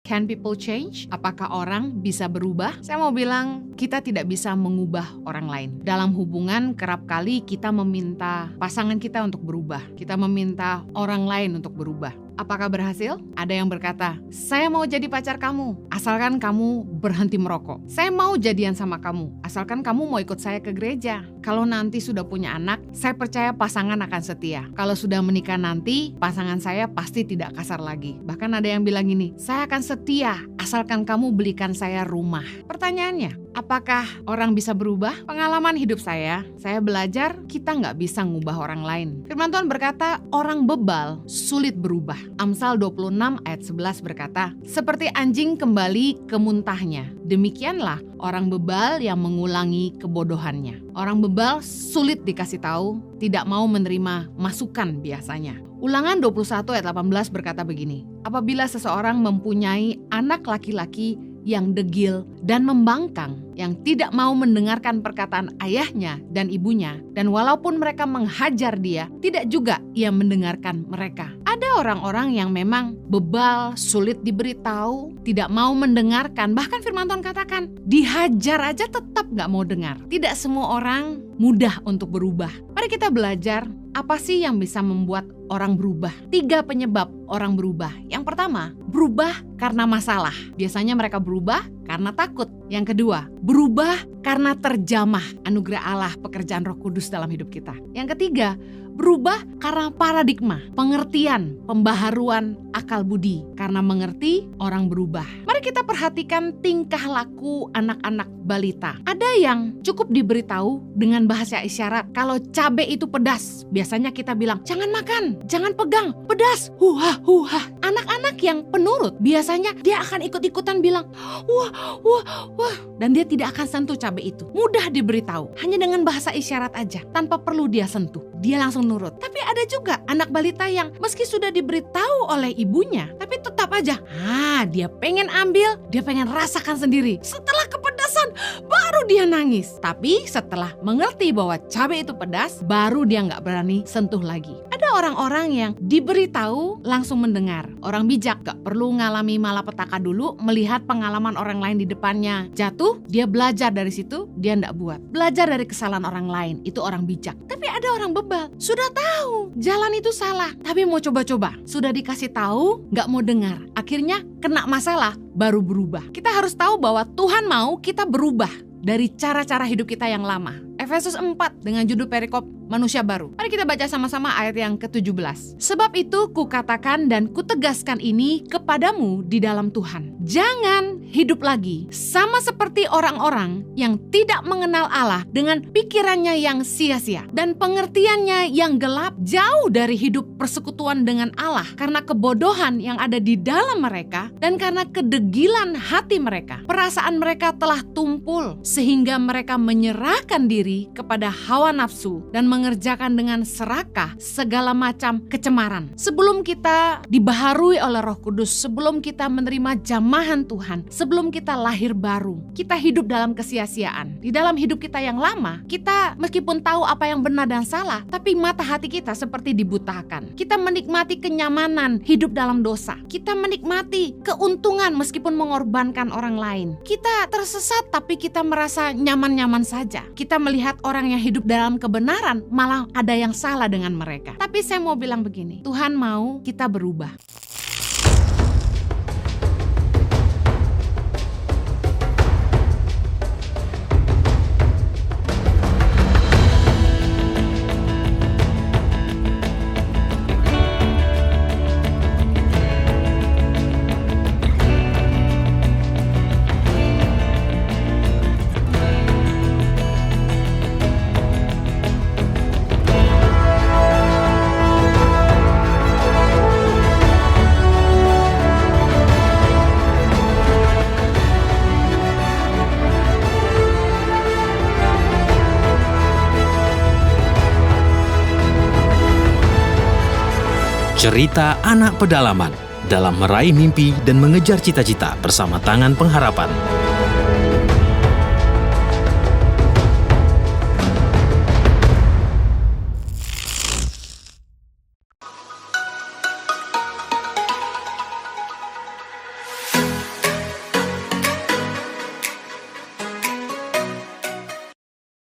Can people change? Apakah orang bisa berubah? Saya mau bilang, kita tidak bisa mengubah orang lain. Dalam hubungan, kerap kali kita meminta pasangan kita untuk berubah. Kita meminta orang lain untuk berubah. Apakah berhasil? Ada yang berkata, saya mau jadi pacar kamu, asalkan kamu berhenti merokok. Saya mau jadian sama kamu, asalkan kamu mau ikut saya ke gereja. Kalau nanti sudah punya anak, saya percaya pasangan akan setia. Kalau sudah menikah nanti, pasangan saya pasti tidak kasar lagi. Bahkan ada yang bilang gini, saya akan setia, asalkan kamu belikan saya rumah. Pertanyaannya, apakah orang bisa berubah? Pengalaman hidup saya belajar kita nggak bisa ngubah orang lain. Firman Tuhan berkata, orang bebal sulit berubah. Amsal 26 ayat 11 berkata, seperti anjing kembali ke muntahnya, demikianlah orang bebal yang mengulangi kebodohannya. Orang bebal sulit dikasih tahu, tidak mau menerima masukan biasanya. Ulangan 21 ayat 18 berkata begini, apabila seseorang mempunyai anak laki-laki yang degil dan membangkang, yang tidak mau mendengarkan perkataan ayahnya dan ibunya, dan walaupun mereka menghajar dia, tidak juga ia mendengarkan mereka. Ada orang-orang yang memang bebal, sulit diberitahu, tidak mau mendengarkan, bahkan firman Tuhan katakan, dihajar aja tetap gak mau dengar. Tidak semua orang mudah untuk berubah. Mari kita belajar, apa sih yang bisa membuat orang berubah? 3 penyebab orang berubah. Yang pertama, berubah karena masalah. Biasanya mereka berubah karena takut. Yang kedua, berubah karena terjamah anugerah Allah, pekerjaan Roh Kudus dalam hidup kita. Yang ketiga, berubah karena paradigma, pengertian, pembaharuan akal budi. Karena mengerti, orang berubah. Mari kita perhatikan tingkah laku anak-anak balita. Ada yang cukup diberitahu dengan bahasa isyarat. Kalau cabai itu pedas, biasanya kita bilang, jangan makan, jangan pegang, pedas, huha, huha. Anak-anak yang penurut, biasanya dia akan ikut-ikutan bilang, wah, wah, wah. Dan dia tidak akan sentuh cabai itu. Mudah diberitahu, hanya dengan bahasa isyarat aja, tanpa perlu dia sentuh. Dia langsung nurut. Tapi ada juga anak balita yang meski sudah diberitahu oleh ibunya, tapi tetap aja, dia pengen ambil, dia pengen rasakan sendiri. Setelah kepedasan, baru dia nangis. Tapi setelah mengerti bahwa cabai itu pedas, baru dia nggak berani sentuh lagi. Ada orang-orang yang diberitahu langsung mendengar. Orang bijak gak perlu ngalami malapetaka dulu, melihat pengalaman orang lain di depannya jatuh, dia belajar dari situ, dia nggak buat. Belajar dari kesalahan orang lain, itu orang bijak. Tapi ada orang bebal, sudah tahu jalan itu salah, tapi mau coba-coba. Sudah dikasih tahu, nggak mau dengar. Akhirnya kena masalah, baru berubah. Kita harus tahu bahwa Tuhan mau kita berubah dari cara-cara hidup kita yang lama. Efesus 4 dengan judul perikop manusia baru. Mari kita baca sama-sama ayat yang ke-17. Sebab itu kukatakan dan kutegaskan ini kepadamu di dalam Tuhan. Jangan hidup lagi sama seperti orang-orang yang tidak mengenal Allah dengan pikirannya yang sia-sia dan pengertiannya yang gelap, jauh dari hidup persekutuan dengan Allah karena kebodohan yang ada di dalam mereka dan karena kedegilan hati mereka. Perasaan mereka telah tumpul sehingga mereka menyerahkan diri kepada hawa nafsu dan mengerjakan dengan serakah segala macam kecemaran. Sebelum kita dibaharui oleh Roh Kudus, sebelum kita menerima jamahan Tuhan, sebelum kita lahir baru, kita hidup dalam kesia-siaan. Di dalam hidup kita yang lama, kita meskipun tahu apa yang benar dan salah, tapi mata hati kita seperti dibutakan. Kita menikmati kenyamanan hidup dalam dosa. Kita menikmati keuntungan meskipun mengorbankan orang lain. Kita tersesat tapi kita merasa nyaman-nyaman saja. Kita melihat orang yang hidup dalam kebenaran, malah ada yang salah dengan mereka. Tapi saya mau bilang begini, Tuhan mau kita berubah. Cerita anak pedalaman dalam meraih mimpi dan mengejar cita-cita bersama Tangan Pengharapan.